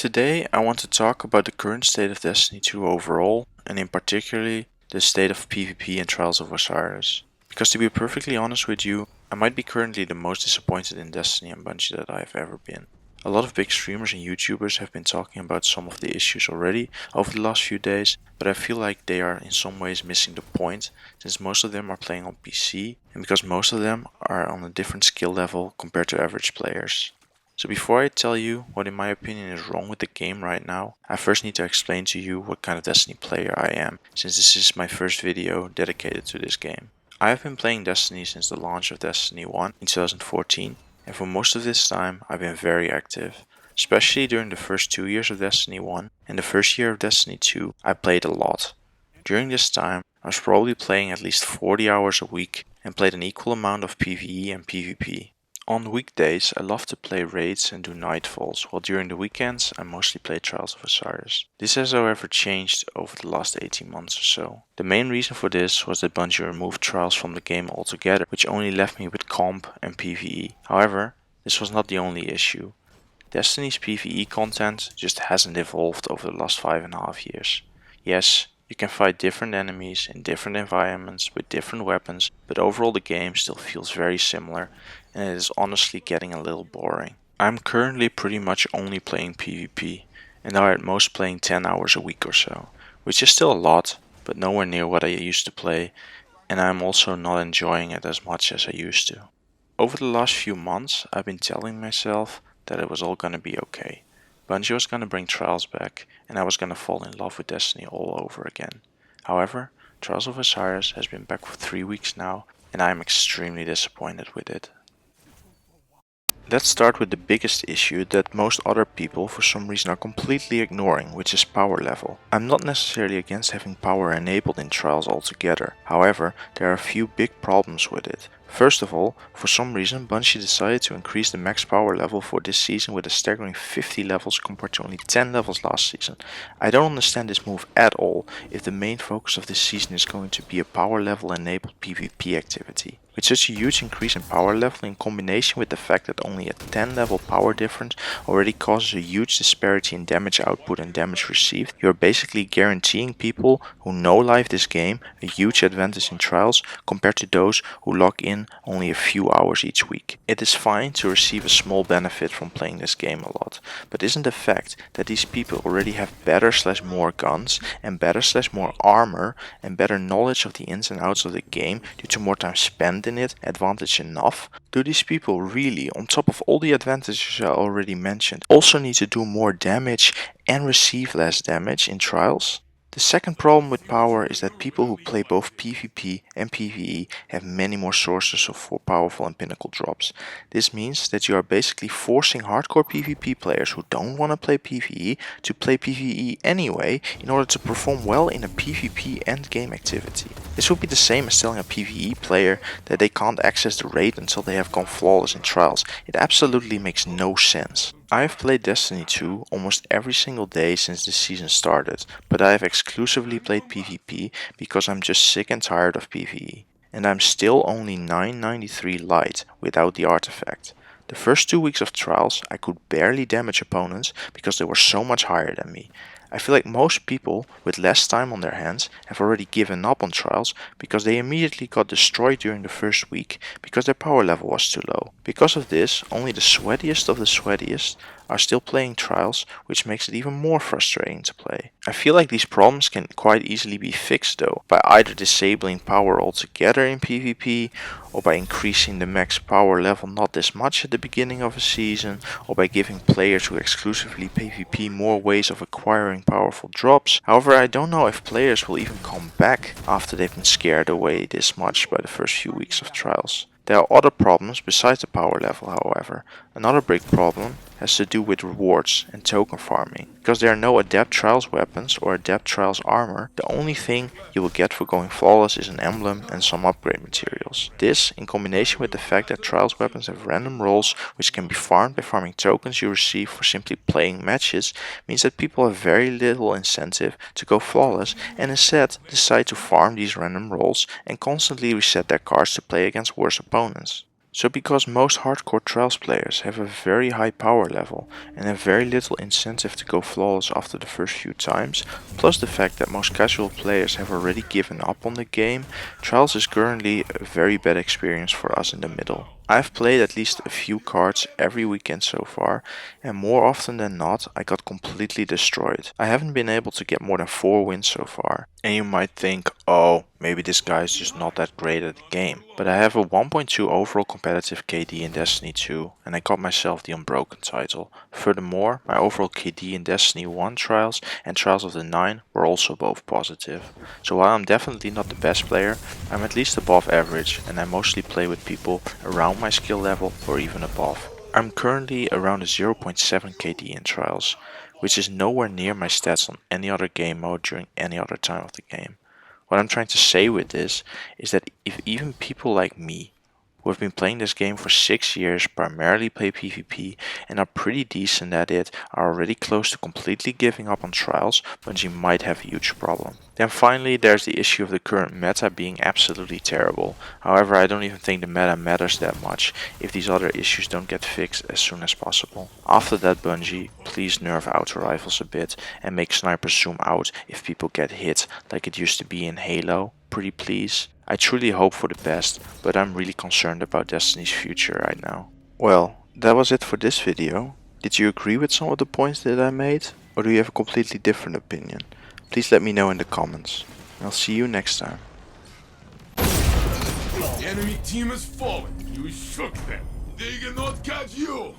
Today I want to talk about the current state of Destiny 2 overall, and in particularly the state of PvP in Trials of Osiris. Because to be perfectly honest with you, I might be currently the most disappointed in Destiny and Bungie that I have ever been. A lot of big streamers and YouTubers have been talking about some of the issues already over the last few days, but I feel like they are in some ways missing the point, since most of them are playing on PC, and because most of them are on a different skill level compared to average players. So before I tell you what in my opinion is wrong with the game right now, I first need to explain to you what kind of Destiny player I am, since this is my first video dedicated to this game. I have been playing Destiny since the launch of Destiny 1 in 2014, and for most of this time I've been very active. Especially during the first 2 years of Destiny 1 and the first year of Destiny 2, I played a lot. During this time, I was probably playing at least 40 hours a week and played an equal amount of PvE and PvP. On weekdays, I love to play raids and do nightfalls, while during the weekends, I mostly play Trials of Osiris. This has however changed over the last 18 months or so. The main reason for this was that Bungie removed Trials from the game altogether, which only left me with comp and PvE. However, this was not the only issue. Destiny's PvE content just hasn't evolved over the last 5.5 years. Yes, you can fight different enemies in different environments with different weapons, but overall the game still feels very similar, and it is honestly getting a little boring. I'm currently pretty much only playing PvP, and are at most playing 10 hours a week or so, which is still a lot, but nowhere near what I used to play, and I'm also not enjoying it as much as I used to. Over the last few months, I've been telling myself that it was all gonna be okay. Bungie was gonna bring Trials back, and I was gonna fall in love with Destiny all over again. However, Trials of Osiris has been back for 3 weeks now, and I am extremely disappointed with it. Let's start with the biggest issue that most other people for some reason are completely ignoring, which is power level. I'm not necessarily against having power enabled in Trials altogether, however, there are a few big problems with it. First of all, for some reason Bungie decided to increase the max power level for this season with a staggering 50 levels compared to only 10 levels last season. I don't understand this move at all if the main focus of this season is going to be a power level enabled PvP activity. With such a huge increase in power level in combination with the fact that only a 10 level power difference already causes a huge disparity in damage output and damage received, you are basically guaranteeing people who no life this game a huge advantage in Trials compared to those who log in only a few hours each week. It is fine to receive a small benefit from playing this game a lot, but isn't the fact that these people already have better/more guns and better/more armor and better knowledge of the ins and outs of the game due to more time spent in it advantage enough? Do these people really, on top of all the advantages I already mentioned, also need to do more damage and receive less damage in Trials? The second problem with power is that people who play both PvP and PvE have many more sources of powerful and pinnacle drops. This means that you are basically forcing hardcore PvP players who don't want to play PvE to play PvE anyway in order to perform well in a PvP endgame activity. This would be the same as telling a PvE player that they can't access the raid until they have gone flawless in Trials. It absolutely makes no sense. I have played Destiny 2 almost every single day since the season started, but I have exclusively played PvP because I'm just sick and tired of PvE. And I'm still only 993 light without the artifact. The first 2 weeks of Trials I could barely damage opponents because they were so much higher than me. I feel like most people with less time on their hands have already given up on Trials because they immediately got destroyed during the first week because their power level was too low. Because of this, only the sweatiest of the sweatiest are still playing Trials, which makes it even more frustrating to play. I feel like these problems can quite easily be fixed though, by either disabling power altogether in PvP, or by increasing the max power level not this much at the beginning of a season, or by giving players who exclusively PvP more ways of acquiring powerful drops. However, I don't know if players will even come back after they've been scared away this much by the first few weeks of Trials. There are other problems besides the power level, however. Another big problem has to do with rewards and token farming. Because there are no Adept Trials weapons or Adept Trials armor, the only thing you will get for going flawless is an emblem and some upgrade materials. This, in combination with the fact that Trials weapons have random rolls which can be farmed by farming tokens you receive for simply playing matches, means that people have very little incentive to go flawless and instead decide to farm these random rolls and constantly reset their cards to play against worse opponents. So because most hardcore Trials players have a very high power level and have very little incentive to go flawless after the first few times, plus the fact that most casual players have already given up on the game, Trials is currently a very bad experience for us in the middle. I've played at least a few cards every weekend so far, and more often than not, I got completely destroyed. I haven't been able to get more than 4 wins so far. And you might think, oh, maybe this guy is just not that great at the game. But I have a 1.2 overall competitive KD in Destiny 2, and I got myself the Unbroken title. Furthermore, my overall KD in Destiny 1 Trials and Trials of the 9 were also both positive. So while I'm definitely not the best player, I'm at least above average, and I mostly play with people around my skill level or even above. I'm currently around a 0.7 KD in Trials, which is nowhere near my stats on any other game mode during any other time of the game. What I'm trying to say with this is that if even people like me, who have been playing this game for 6 years, primarily play PvP, and are pretty decent at it, are already close to completely giving up on Trials, Bungie might have a huge problem. Then finally, there's the issue of the current meta being absolutely terrible. However, I don't even think the meta matters that much if these other issues don't get fixed as soon as possible. After that, Bungie, please nerf auto rifles a bit and make snipers zoom out if people get hit like it used to be in Halo. Pretty please. I truly hope for the best, but I'm really concerned about Destiny's future right now. Well, that was it for this video. Did you agree with some of the points that I made, or do you have a completely different opinion? Please let me know in the comments. I'll see you next time. The enemy team has fallen. You shook them. They cannot catch you.